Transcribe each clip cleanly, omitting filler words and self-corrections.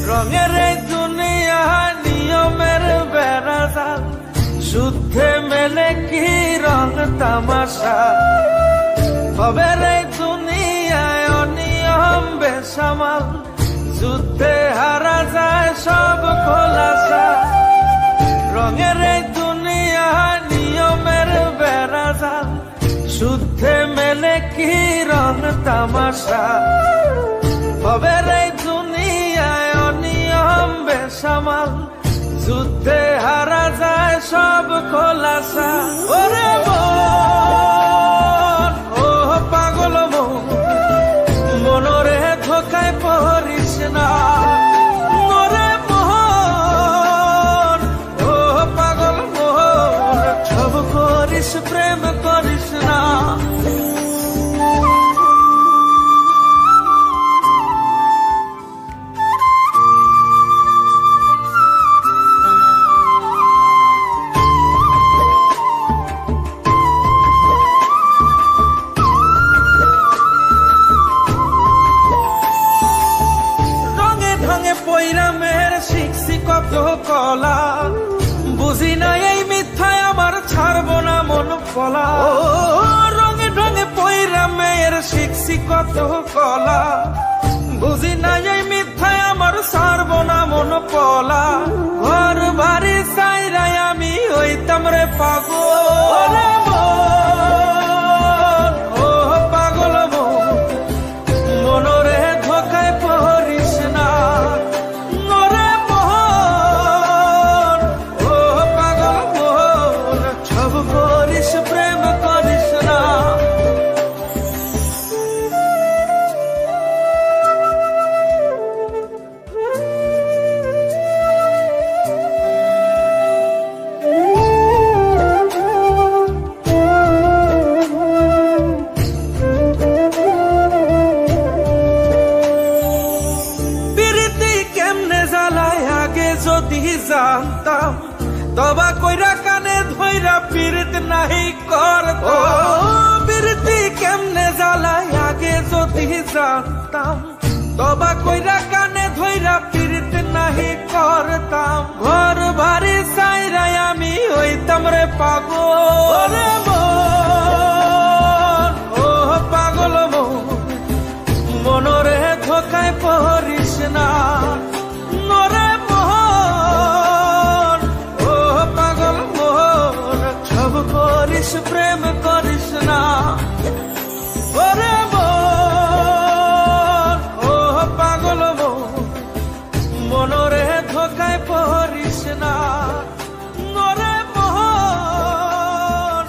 রঙের এই দুনিয়া নিয়মের বেড়াজাল, যুদ্ধে মেলে কি রং তামাশা। ভবের এই দুনিয়ায় অনিয়ম বেসামাল, যুদ্ধে হারা যায় সব খোলাসা। রঙের এই দুনিয়া নিয়মের বেড়াজাল, যুদ্ধে মেলে কি রং তামাশা। ভবের এই দুনিয়ায় অনিয়ম বেসামাল, যুদ্ধে হারা যায় সব খোলাসা। ওরে মন, ও পাগল মন, মনরে ধোকায় পড়িস না। ওরে মন, ও পাগল মন, সব করিস প্রেম করিস না। পৈরামের শিখছি কত কলা, বুঝি না এই মিথ্যায় আমার ছাড়বো না মন ফলা। রঙে ঢঙে পৈরামের শিখছি কত কলা, বুঝি না এই মিথ্যায় আমার ছাড়বো না মন ফলা। ঘর বাড়ি চাইরাই আমি হইতাম রে পাগল। ও পাগল মন, মনরে ধোকায় পড়িস না। প্রেম করিস না। প্রীতি কেমনে জ্বালায় আগে যদি জানতাম, তবা কইরা কানে ধইরা পীড়িত নাহি করতাম। প্রীতি কেমনে জ্বালায় আগে যদি জানতাম, তবা কইরা কানে ধইরা পীড়িত নাহি করতাম। ঘর বাড়ি চাইরাই আমি হইতাম রে পাগল। ও পাগল মন, মনরে ধোকায় পড়িস না। নরে করিস প্রেম করিস না। ওরে মন, ও পাগল মন, মনরে ধোকায় পড়িস না। ওরে মন,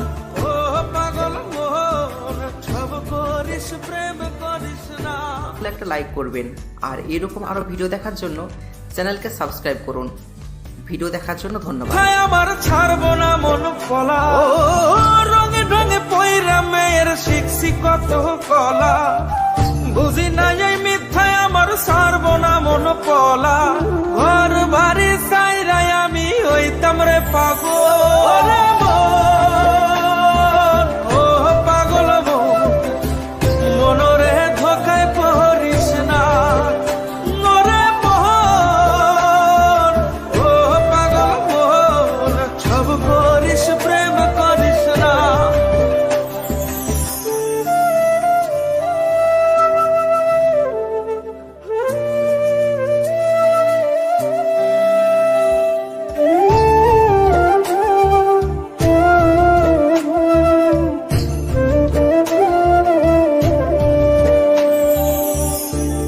ও পাগল মন, সব করিস প্রেম করিস না। একটা লাইক করবেন আর এরকম আরো ভিডিও দেখার জন্য চ্যানেলকে সাবস্ক্রাইব করুন। ভিডিও দেখার জন্য ধন্যবাদ। আমার ছাড়বো না মন ফলা, রঙে ঢঙে পৈরামের শিখছি কত কলা, বুঝি না এই মিথ্যায় আমার ছাড়বো না মন ফলা। ঘর বাড়ি চাইরাই আমি হইতাম রে পাগল। ও পাগল মন, মনরে ধোকায় পড়িস না। প্রেম করিস না।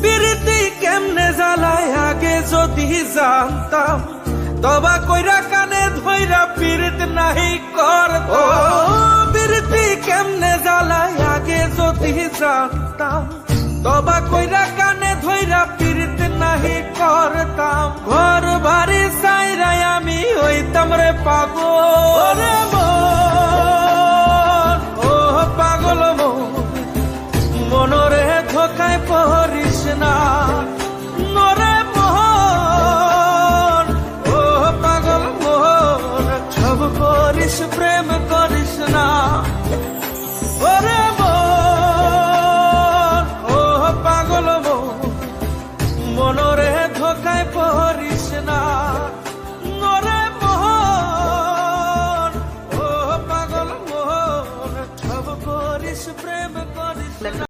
প্রীতি কেমনে জ্বালায় আগে যদি জানতাম, তবা কইরা কানে ধইরা পীড়িত নাহি করতাম। প্রীতি কেমনে জ্বালায় আগে যদি জানতাম, তবা কইরা কানে ধইরা পীড়িত নাহি করতাম। ঘর বাড়ি চাইরাই আমি হইতাম রে পাগল। ও পাগল মন, মনরে ধোকায় পড়িস না। নরে মন, ও পাগল মন, সব করিস